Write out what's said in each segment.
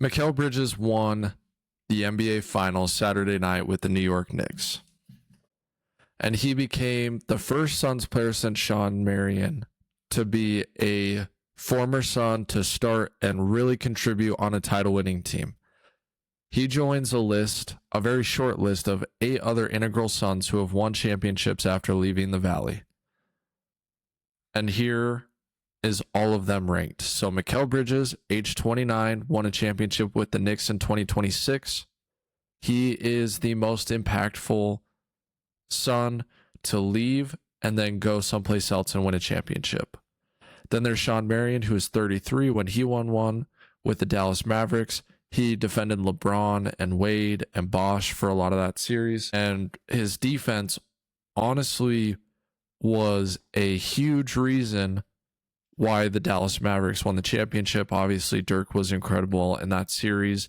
Mikal Bridges won the NBA Finals Saturday night with the New York Knicks. And he became the first Suns player since Shawn Marion to be a former Sun to start and really contribute on a title-winning team. He joins a very short list of 8 other integral Suns who have won championships after leaving the Valley. And here is all of them ranked. So Mikal Bridges, age 29, won a championship with the Knicks in 2026. He is the most impactful Sun to leave and then go someplace else and win a championship. Then there's Shawn Marion, who is 33 when he won one with the Dallas Mavericks. He defended LeBron and Wade and Bosh for a lot of that series. And his defense honestly was a huge reason why the Dallas Mavericks won the championship. Obviously, Dirk was incredible in that series.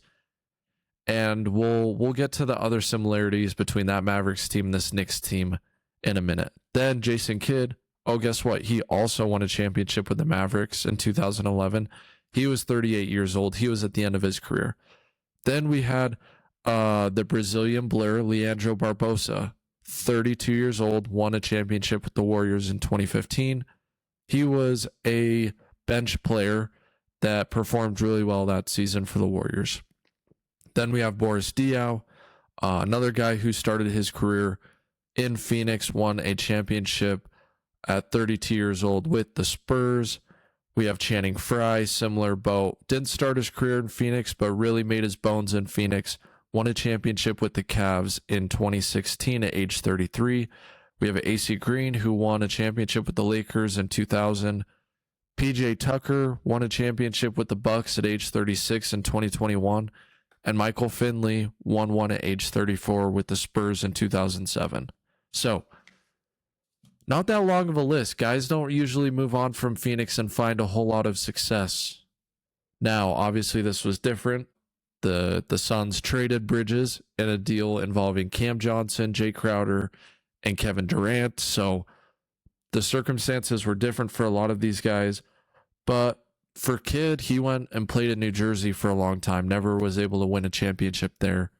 And we'll get to the other similarities between that Mavericks team and this Knicks team in a minute. Then Jason Kidd, guess what? He also won a championship with the Mavericks in 2011. He was 38 years old. He was at the end of his career. Then we had the Brazilian Blur, Leandro Barbosa, 32 years old, won a championship with the Warriors in 2015. He was a bench player that performed really well that season for the Warriors. Then we have Boris Diaw, another guy who started his career in Phoenix, won a championship at 32 years old with the Spurs. We have Channing Frye, similar boat. Didn't start his career in Phoenix, but really made his bones in Phoenix. Won a championship with the Cavs in 2016 at age 33. We have AC Green, who won a championship with the Lakers in 2000. PJ Tucker won a championship with the Bucks at age 36 in 2021. And Michael Finley won one at age 34 with the Spurs in 2007. So, not that long of a list. Guys don't usually move on from Phoenix and find a whole lot of success. Now, obviously, this was different. The Suns traded Bridges in a deal involving Cam Johnson, Jay Crowder, and Kevin Durant. So, the circumstances were different for a lot of these guys. But for Kidd, he went and played in New Jersey for a long time. Never was able to win a championship there.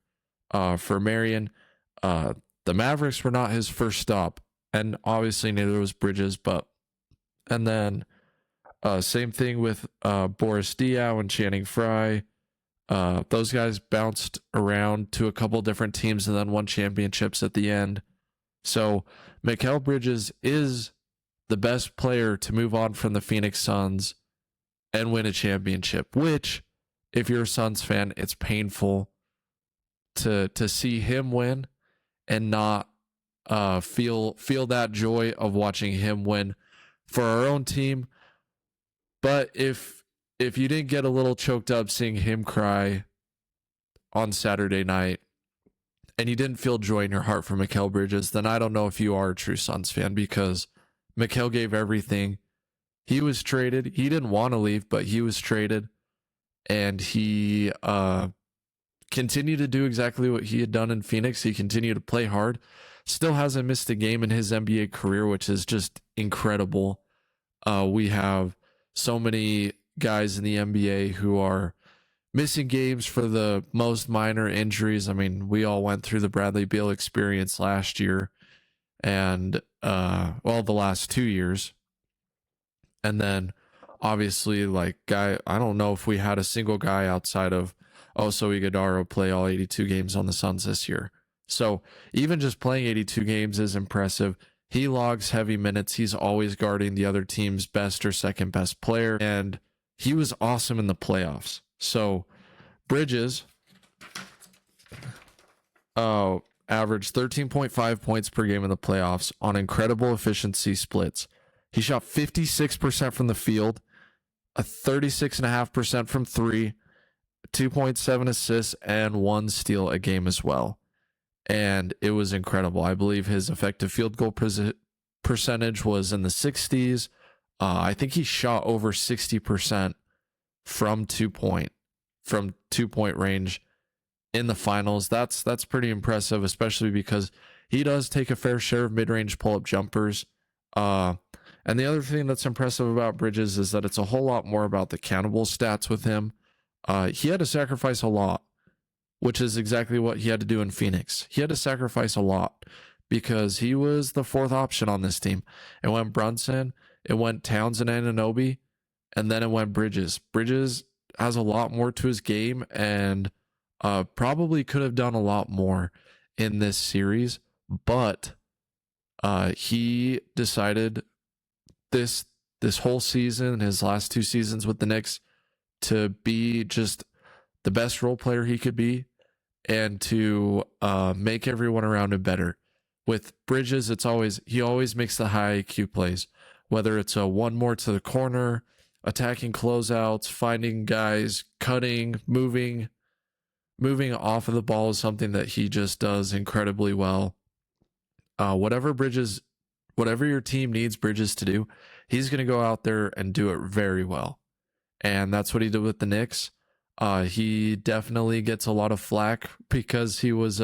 For Marion, the Mavericks were not his first stop. And obviously neither was Bridges. And then same thing with Boris Diaw and Channing Frye. Those guys bounced around to a couple different teams and then won championships at the end. So Mikal Bridges is the best player to move on from the Phoenix Suns and win a championship, which, if you're a Suns fan, it's painful to see him win and not feel that joy of watching him win for our own team. But if you didn't get a little choked up seeing him cry on Saturday night and you didn't feel joy in your heart for Mikal Bridges, then I don't know if you are a true Suns fan, because Mikal gave everything. He was traded. He didn't want to leave, but he was traded. And he continued to do exactly what he had done in Phoenix. He continued to play hard. Still hasn't missed a game in his NBA career, which is just incredible. We have so many guys in the NBA who are missing games for the most minor injuries. I mean, we all went through the Bradley Beal experience last year and, the last 2 years. And then obviously, I don't know if we had a single guy outside of Oso Iguodala play all 82 games on the Suns this year. So even just playing 82 games is impressive. He logs heavy minutes. He's always guarding the other team's best or second best player. And he was awesome in the playoffs. So Bridges averaged 13.5 points per game in the playoffs on incredible efficiency splits. He shot 56% from the field, a 36.5% from three, 2.7 assists, and 1 steal a game as well. And it was incredible. I believe his effective field goal percentage was in the 60s. I think he shot over 60% from 2-point range in the finals. That's pretty impressive, especially because he does take a fair share of mid-range pull-up jumpers. And the other thing that's impressive about Bridges is that it's a whole lot more about the countable stats with him. he had to sacrifice a lot, which is exactly what he had to do in Phoenix. He had to sacrifice a lot because he was the fourth option on this team. It went Brunson, it went Townsend and Anunoby, and then it went Bridges. Bridges has a lot more to his game and probably could have done a lot more in this series, but he decided this whole season, his last 2 seasons with the Knicks, to be just the best role player he could be and to make everyone around him better. With Bridges, he always makes the high IQ plays, whether it's a one more to the corner, attacking closeouts, finding guys, cutting, moving off of the ball is something that he just does incredibly well. Whatever your team needs Bridges to do, he's going to go out there and do it very well. And that's what he did with the Knicks. He definitely gets a lot of flack because he was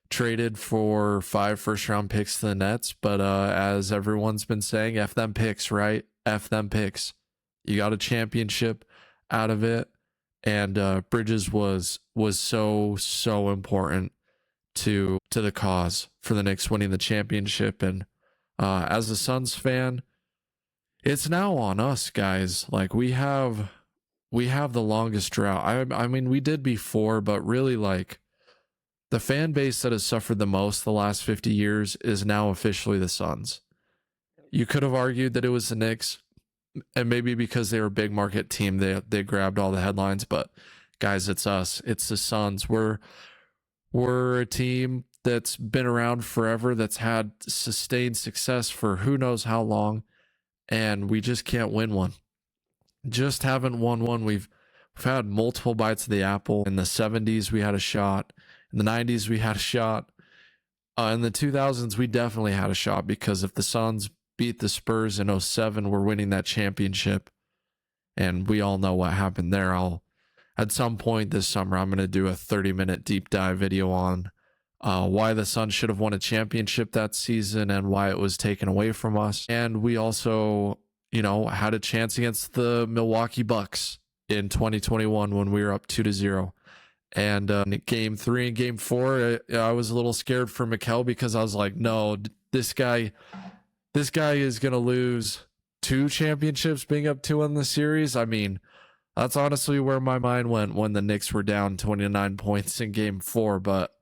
traded for 5 first-round picks to the Nets. But as everyone's been saying, F them picks, right? F them picks. You got a championship out of it. And Bridges was so important to the cause for the Knicks winning the championship. And as a Suns fan, it's now on us, guys. Like we have the longest drought. I mean, we did before, but really, like, the fan base that has suffered the most the last 50 years is now officially the Suns. You could have argued that it was the Knicks, and maybe because they were a big market team, they grabbed all the headlines. But guys, it's us. It's the Suns. We're a team that's been around forever, that's had sustained success for who knows how long, and we just can't win one. Just haven't won one. We've had multiple bites of the apple. In the 70s, we had a shot. In the 90s, we had a shot. In the 2000s, we definitely had a shot, because if the Suns beat the Spurs in 07, we're winning that championship. And we all know what happened there. At some point this summer, I'm going to do a 30-minute deep dive video on why the Suns should have won a championship that season and why it was taken away from us. And we also, had a chance against the Milwaukee Bucks in 2021 when we were up 2-0. And in game 3 and game 4, I was a little scared for Mikal, because I was like, no, this guy is going to lose 2 championships being up 2 in the series. I mean, that's honestly where my mind went when the Knicks were down 29 points in game 4. But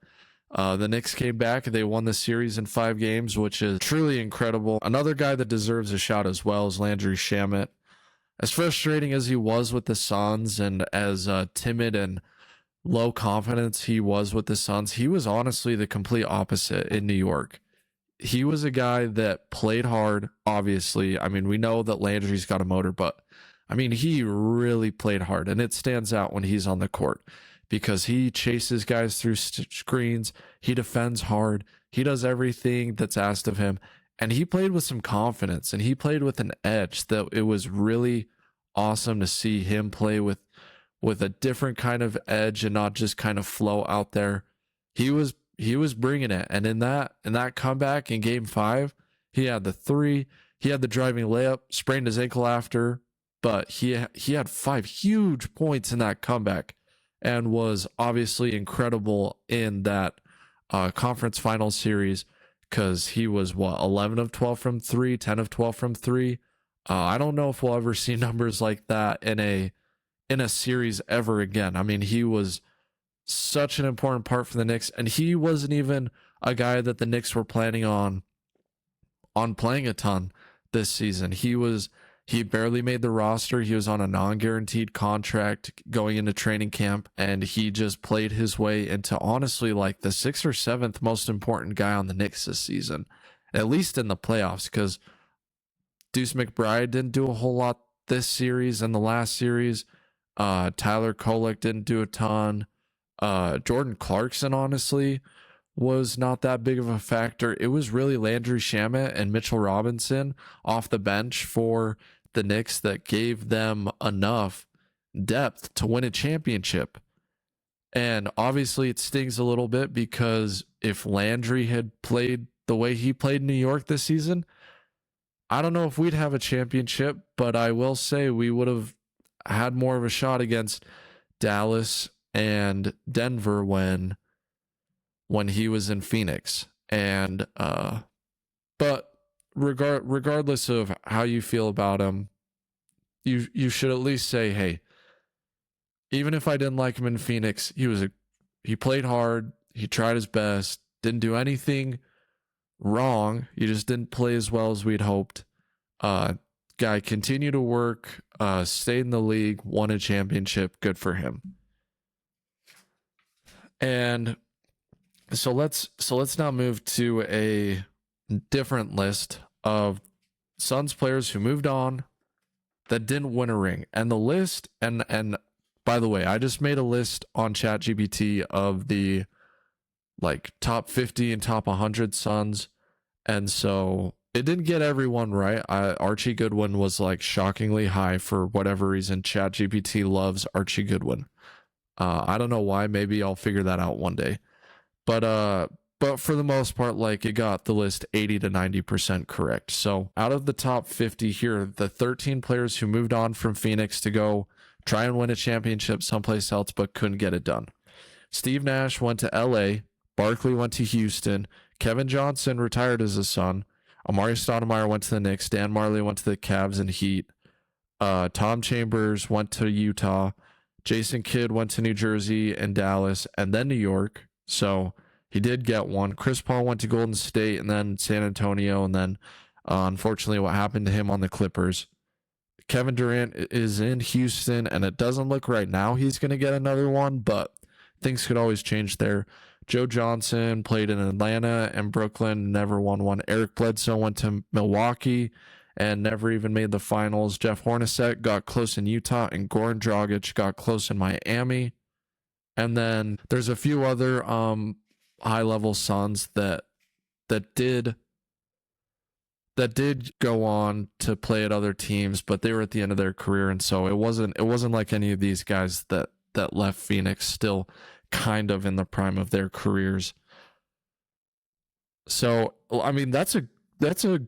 the Knicks came back and they won the series in 5 games, which is truly incredible. Another guy that deserves a shot as well is Landry Shamet. As frustrating as he was with the Suns and as timid and low confidence he was with the Suns, he was honestly the complete opposite in New York. He was a guy that played hard, obviously. I mean, we know that Landry's got a motor, but I mean, he really played hard, and it stands out when he's on the court because he chases guys through screens. He defends hard. He does everything that's asked of him, and he played with some confidence, and he played with an edge that it was really awesome to see him play with a different kind of edge and not just kind of flow out there. He was bringing it, and in that comeback in game 5, he had the 3, he had the driving layup, sprained his ankle after, but he had 5 huge points in that comeback and was obviously incredible in that conference final series, because he was 11 of 12 from 3, 10 of 12 from 3. I don't know if we'll ever see numbers like that in a series ever again. I mean, he was such an important part for the Knicks, and he wasn't even a guy that the Knicks were planning on playing a ton this season. He barely made the roster. He was on a non-guaranteed contract going into training camp, and he just played his way into honestly like the 6th or 7th most important guy on the Knicks this season, at least in the playoffs, because Deuce McBride didn't do a whole lot this series and the last series. Tyler Kolek didn't do a ton. Jordan Clarkson honestly was not that big of a factor. It was really Landry Shamet and Mitchell Robinson off the bench for the Knicks that gave them enough depth to win a championship. And obviously it stings a little bit, because if Landry had played the way he played in New York this season, I don't know if we'd have a championship, but I will say we would have had more of a shot against Dallas and Denver when he was in Phoenix. And but regardless of how you feel about him, you should at least say, hey, even if I didn't like him in Phoenix, he played hard, he tried his best, didn't do anything wrong. He just didn't play as well as we'd hoped. Guy continued to work, stayed in the league, won a championship. Good for him. And so let's now move to a different list of Suns players who moved on that didn't win a ring. And the list, and by the way, I just made a list on ChatGPT of the like top 50 and top 100 Suns. And so it didn't get everyone right. Archie Goodwin was like shockingly high for whatever reason. ChatGPT loves Archie Goodwin. I don't know why. Maybe I'll figure that out one day. But for the most part, like, it got the list 80 to 90% correct. So out of the top 50 here, the 13 players who moved on from Phoenix to go try and win a championship someplace else but couldn't get it done. Steve Nash went to LA. Barkley went to Houston. Kevin Johnson retired as a Sun. Amari Stoudemire went to the Knicks. Dan Marley went to the Cavs and Heat. Tom Chambers went to Utah. Jason Kidd went to New Jersey and Dallas and then New York. So he did get one. Chris Paul went to Golden State and then San Antonio, and then unfortunately what happened to him on the Clippers. Kevin Durant is in Houston, and it doesn't look right now he's going to get another one, but things could always change there. Joe Johnson played in Atlanta and Brooklyn, never won one. Eric Bledsoe went to Milwaukee and never even made the finals. Jeff Hornacek got close in Utah, and Goran Dragic got close in Miami. And then there's a few other high-level Suns that did go on to play at other teams, but they were at the end of their career, and so it wasn't like any of these guys that left Phoenix still kind of in the prime of their careers. So I mean, that's a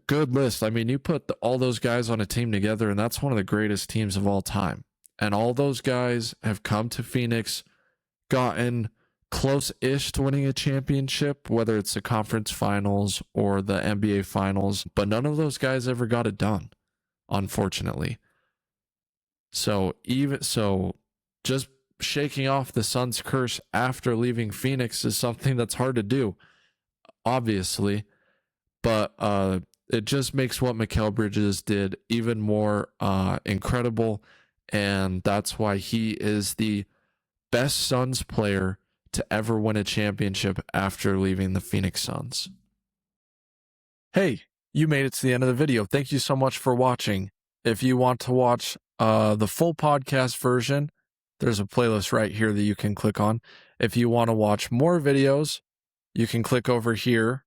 good list. I mean, you put all those guys on a team together, and that's one of the greatest teams of all time. And all those guys have come to Phoenix, gotten close-ish to winning a championship, whether it's the conference finals or the NBA finals, but none of those guys ever got it done, unfortunately. So just shaking off the Suns' curse after leaving Phoenix is something that's hard to do, obviously, but it just makes what Mikal Bridges did even more incredible, and that's why he is the best Suns player to ever win a championship after leaving the Phoenix Suns. Hey, you made it to the end of the video. Thank you so much for watching. If you want to watch the full podcast version, there's a playlist right here that you can click on. If you want to watch more videos, you can click over here.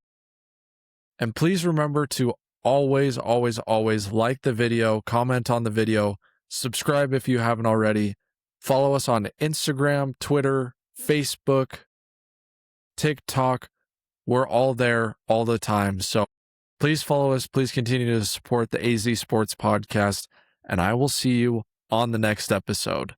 And please remember to always, always, always like the video, comment on the video, subscribe if you haven't already. Follow us on Instagram, Twitter, Facebook, TikTok. We're all there all the time. So please follow us. Please continue to support the AZ Sports Podcast. And I will see you on the next episode.